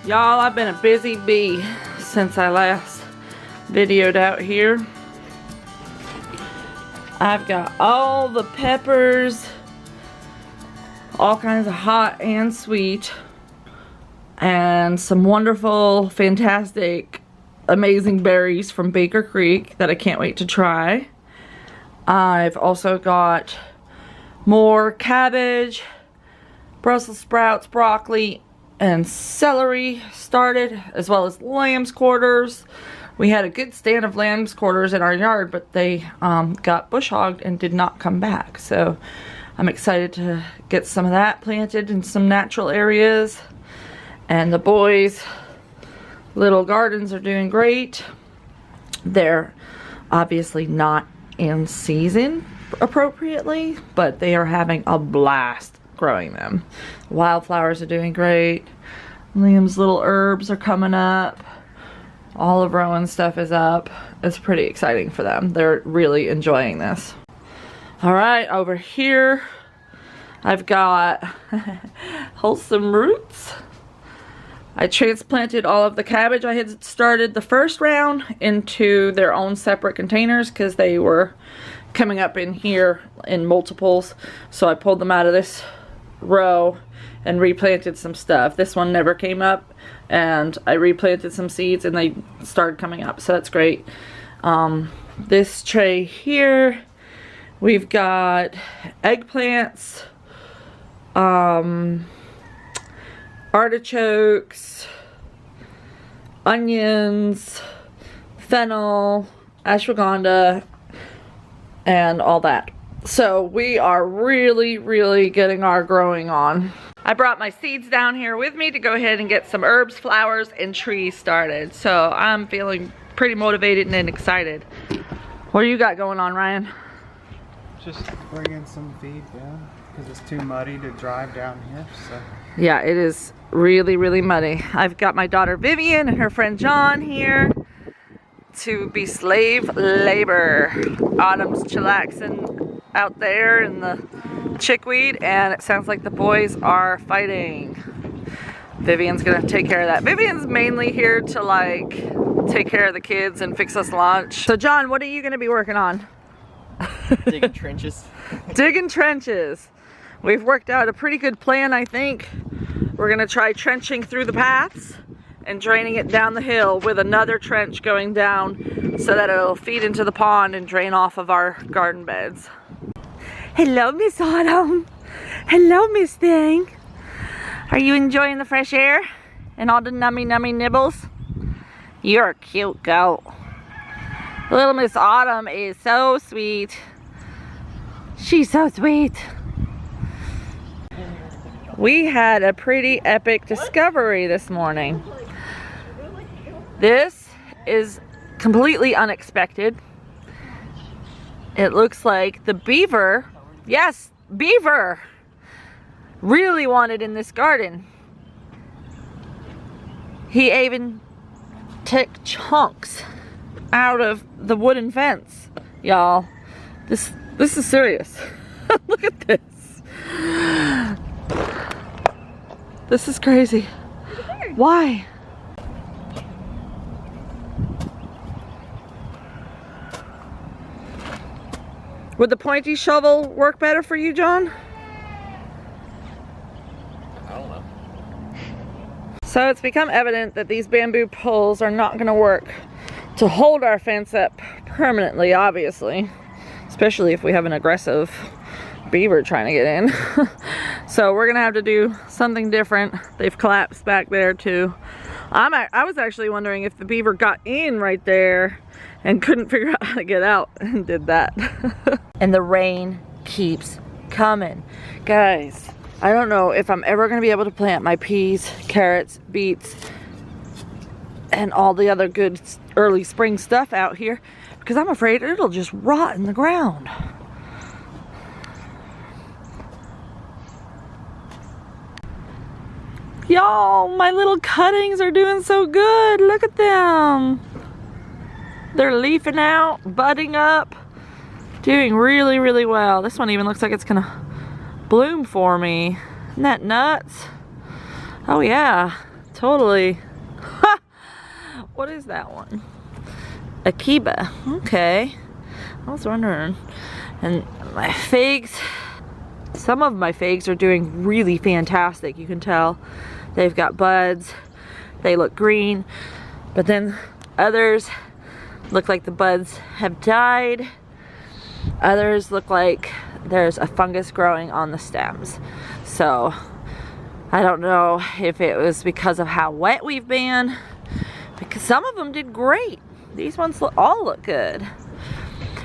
Y'all, I've been a busy bee since I last videoed out here. I've got all the peppers, all kinds of hot and sweet, and some wonderful, fantastic, amazing berries from Baker Creek that I can't wait to try. I've also got more cabbage, Brussels sprouts, broccoli, and celery started, as well as lamb's quarters. We had a good stand of lamb's quarters in our yard, but they got bush hogged and did not come back. So I'm excited to get some of that planted in some natural areas. And the boys' little gardens are doing great. They're obviously not in season appropriately, but they are having a blast growing them. Wildflowers are doing great. Liam's little herbs are coming up. All of Rowan's stuff is up. It's pretty exciting for them. They're really enjoying this. All right, over here I've got Wholesome Roots. I transplanted all of the cabbage I had started the first round into their own separate containers because they were coming up in here in multiples. So I pulled them out of this row and replanted some stuff. This one never came up, and I replanted some seeds and they started coming up, so that's great. This tray here, we've got eggplants, artichokes, onions, fennel, ashwagandha, and all that. So we are really getting our growing on. I brought my seeds down here with me to go ahead and get some herbs, flowers, and trees started. So I'm feeling pretty motivated and excited. What do you got going on, Ryan? Just bringing some feed down because it's too muddy to drive down here. So yeah, it is really muddy. I've got my daughter Vivian and her friend John here to be slave labor. Autumn's chillaxing out there in the chickweed, and it sounds like the boys are fighting. Vivian's gonna take care of that. Vivian's mainly here to like take care of the kids and fix us lunch. So John, what are you gonna be working on? Digging trenches. Digging trenches. We've worked out a pretty good plan, I think. We're gonna try trenching through the paths and draining it down the hill with another trench going down so that it'll feed into the pond and drain off of our garden beds. Hello, Miss Autumn. Hello, Miss Thing. Are you enjoying the fresh air and all the nummy nibbles? You're a cute goat. Little Miss Autumn is so sweet. She's so sweet. We had a pretty epic discovery this morning. This is completely unexpected. It looks like the beaver, yes, beaver, really wanted in this garden. He even took chunks out of the wooden fence, y'all. This is serious. Look at this. This is crazy. Why? Would the pointy shovel work better for you, John? I don't know. So it's become evident that these bamboo poles are not going to work to hold our fence up permanently, obviously. Especially if we have an aggressive beaver trying to get in. So we're going to have to do something different. They've collapsed back there too. I was actually wondering if the beaver got in right there and couldn't figure out how to get out and did that. And the rain keeps coming. Guys, I don't know if I'm ever going to be able to plant my peas, carrots, beets, and all the other good early spring stuff out here because I'm afraid it'll just rot in the ground. Y'all, my little cuttings are doing so good. Look at them. They're leafing out, budding up, doing really well. This one even looks like it's gonna bloom for me. Isn't that nuts? Oh yeah, totally. Ha! What is that one? Akiba. Okay. I was wondering. And my figs, some of my figs are doing really fantastic. You can tell they've got buds. They look green. But then others look like the buds have died. Others look like there's a fungus growing on the stems. So I don't know if it was because of how wet we've been, because some of them did great. These ones all look good.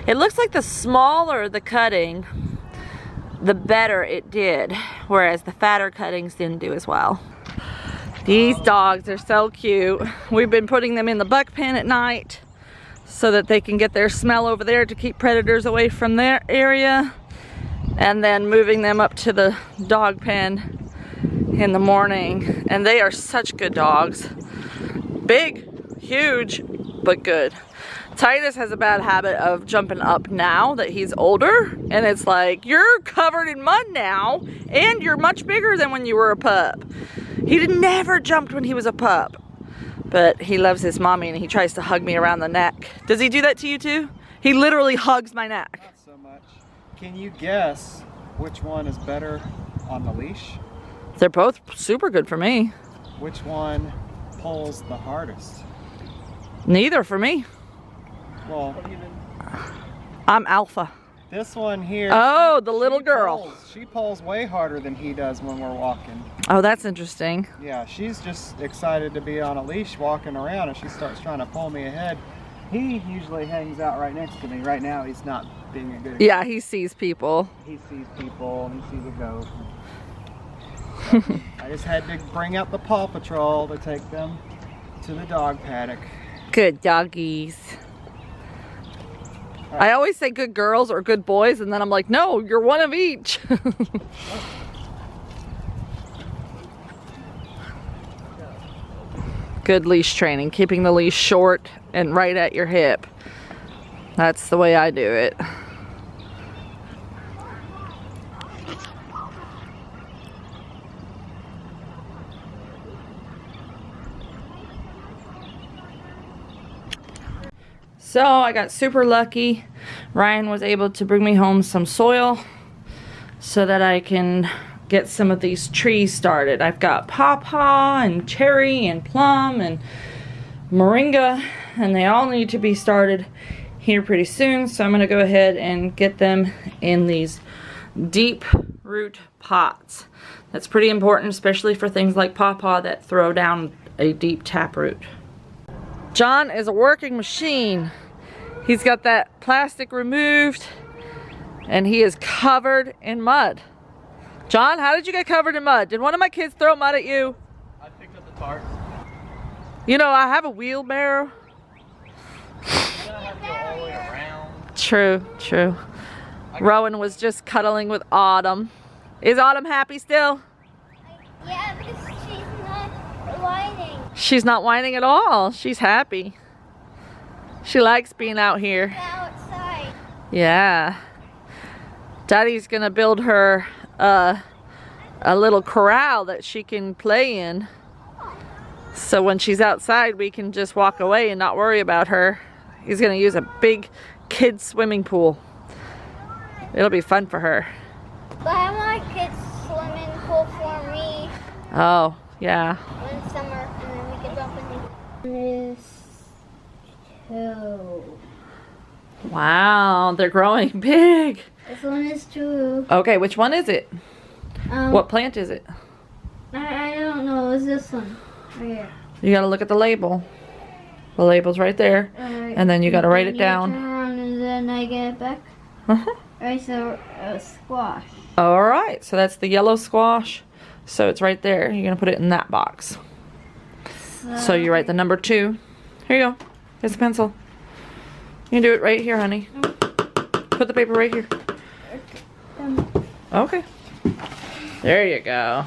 It looks like the smaller the cutting, the better it did, whereas the fatter cuttings didn't do as well. These dogs are so cute. We've been putting them in the buck pen at night so that they can get their smell over there to keep predators away from their area, and then moving them up to the dog pen in the morning. And they are such good dogs. Big, huge, but good. Titus has a bad habit of jumping up now that he's older, and it's like, you're covered in mud now and you're much bigger than when you were a pup. He never jumped when he was a pup, but he loves his mommy and he tries to hug me around the neck. Does he do that to you too? He literally hugs my neck. Not so much. Can you guess which one is better on the leash? They're both super good for me. Which one pulls the hardest? Neither for me. Well, I'm alpha. this one here. Oh, the little girl. She pulls way harder than he does when we're walking. Oh, that's interesting. Yeah, she's just excited to be on a leash walking around, and she starts trying to pull me ahead. He usually hangs out right next to me. Right now, he's not being a good. Yeah, he sees people. He sees people and he sees a ghost. I just had to bring out the Paw Patrol to take them to the dog paddock. Good doggies. I always say good girls or good boys, and then I'm like, no, you're one of each. Good leash training, keeping the leash short and right at your hip. That's the way I do it. So I got super lucky. Ryan was able to bring me home some soil so that I can get some of these trees started. I've got pawpaw and cherry and plum and moringa, and they all need to be started here pretty soon. So I'm gonna go ahead and get them in these deep root pots. That's pretty important, especially for things like pawpaw that throw down a deep tap root. John is a working machine. He's got that plastic removed and he is covered in mud. John, how did you get covered in mud? Did one of my kids throw mud at you? I picked up the tarp. You know, I have a wheelbarrow. You're gonna have to go all the way around. True, true. Rowan was just cuddling with Autumn. Is Autumn happy still? Yeah, because she's not whining. She's not whining at all. She's happy. She likes being out here. Outside. Yeah. Daddy's gonna build her a little corral that she can play in. So when she's outside, we can just walk away and not worry about her. He's gonna use a big kid swimming pool. It'll be fun for her. But I want a kid's swimming pool for me Oh, yeah. one summer, and then we can jump in the... This two. Wow, they're growing big. This one is two. Okay, which one is it? What plant is it? I don't know. It's this one. Right here. You gotta look at the label. The label's right there. And then you gotta write it down. Turn around and then I get it back. Uh-huh. Right, so squash. Alright, so that's the yellow squash. So it's right there. You're gonna put it in that box. So you write the number 2. Here you go. Here's a pencil. You can do it right here, honey. Put the paper right here. Okay. There you go.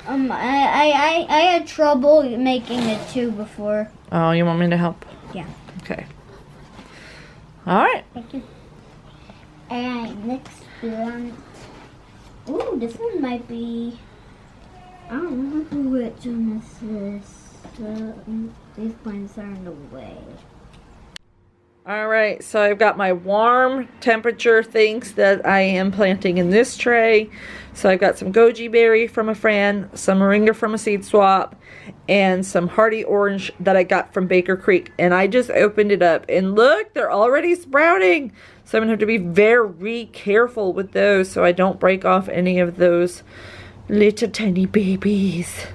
I had trouble making it 2 before. Oh, you want me to help? Yeah. Okay. Alright. Thank you. Alright, next plant. Ooh, this one might be I don't know which one this is. These plants are in the way. Alright, so I've got my warm temperature things that I am planting in this tray. So I've got some goji berry from a friend, some moringa from a seed swap, and some hardy orange that I got from Baker Creek. And I just opened it up and look, they're already sprouting. So I'm going to have to be very careful with those so I don't break off any of those little tiny babies.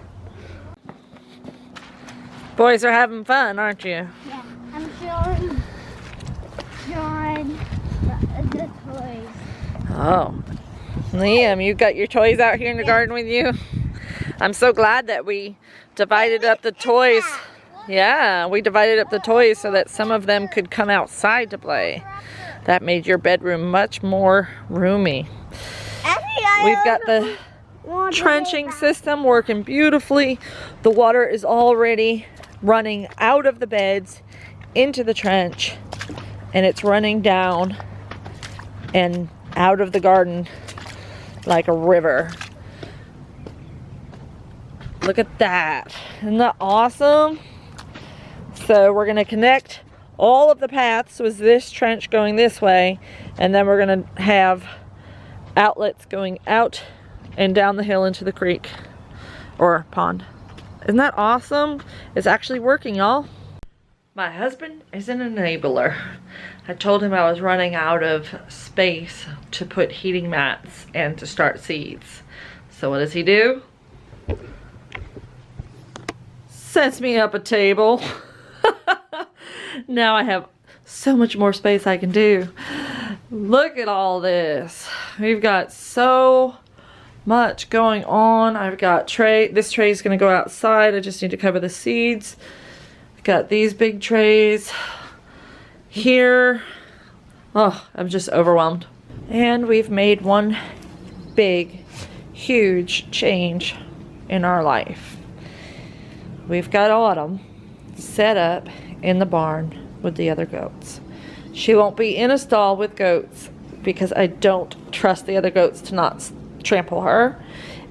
Boys are having fun, aren't you? Yeah, I'm showing John the toys. Oh, Liam, you got your toys out here in the garden with you? I'm so glad that we divided up the toys. Yeah, we divided up the toys so that some of them could come outside to play. That made your bedroom much more roomy. We've got the trenching system working beautifully. The water is already running out of the beds into the trench, and it's running down and out of the garden like a river. Look at that. Isn't that awesome? So we're going to connect all of the paths with this trench going this way, and then we're going to have outlets going out and down the hill into the creek or pond. Isn't that awesome? It's actually working, y'all. My husband is an enabler. I told him I was running out of space to put heating mats and to start seeds. So what does he do? Sets me up a table. Now I have so much more space I can do. Look at all this. We've got so much going on. I've got this tray is going to go outside. I just need to cover the seeds. I've got these big trays here. Oh, I'm just overwhelmed. And we've made one big, huge change in our life. We've got Autumn set up in the barn with the other goats. She won't be in a stall with goats because I don't trust the other goats to not trample her,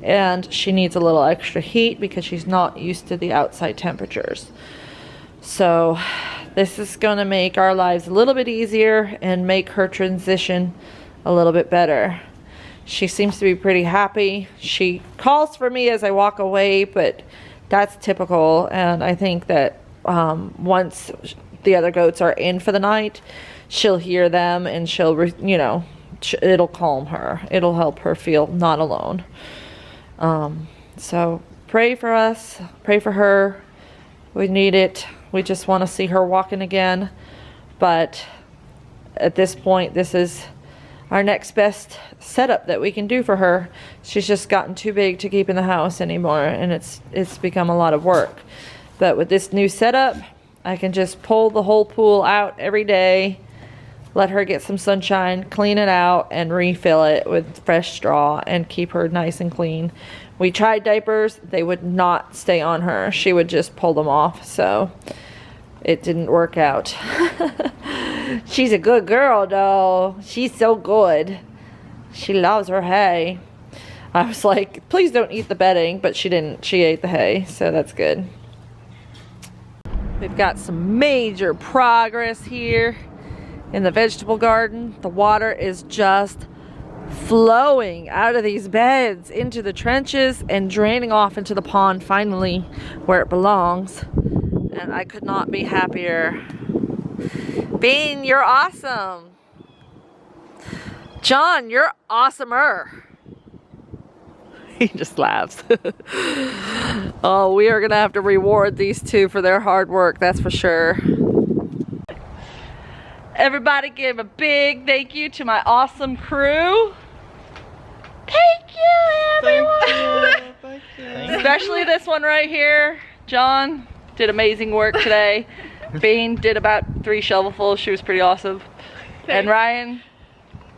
and she needs a little extra heat because she's not used to the outside temperatures. So this is going to make our lives a little bit easier and make her transition a little bit better. She seems to be pretty happy. She calls for me as I walk away, but that's typical, and I think that once the other goats are in for the night, she'll hear them and she'll, you know, it'll calm her. It'll help her feel not alone. So pray for us, pray for her. We need it. We just want to see her walking again. But at this point, this is our next best setup that we can do for her. She's just gotten too big to keep in the house anymore, and it's become a lot of work. But with this new setup, I can just pull the whole pool out every day, let her get some sunshine, clean it out, and refill it with fresh straw and keep her nice and clean. We tried diapers. They would not stay on her. She would just pull them off, so it didn't work out. She's a good girl, though. She's so good. She loves her hay. I was like, please don't eat the bedding, but she didn't. She ate the hay, so that's good. We've got some major progress here in the vegetable garden. The water is just flowing out of these beds into the trenches and draining off into the pond finally where it belongs. And I could not be happier. Bean, you're awesome. John, you're awesomer. He just laughs. Oh, we are gonna have to reward these two for their hard work, that's for sure. Everybody give a big thank you to my awesome crew. Thank you, everyone. Thank you. Especially this one right here. John did amazing work today. Bean did about 3 shovelfuls. She was pretty awesome. And Ryan.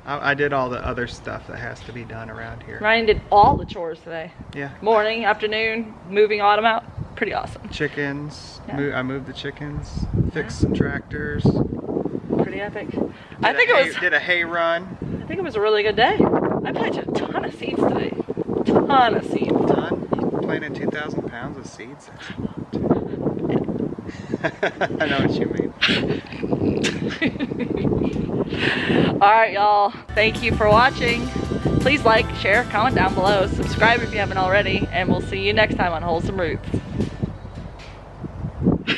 I did all the other stuff that has to be done around here. Ryan did all the chores today. Yeah. Morning, afternoon, moving Autumn out. Pretty awesome. Chickens. Yeah. I moved the chickens. Fixed some tractors. Pretty epic. Did a hay run. I think it was a really good day. I planted a ton of seeds today. Ton of seeds. Done. planted 2,000 pounds of seeds. That's a lot. I know what you mean. Alright, y'all. Thank you for watching. Please like, share, comment down below. Subscribe if you haven't already. And we'll see you next time on Wholesome Roots.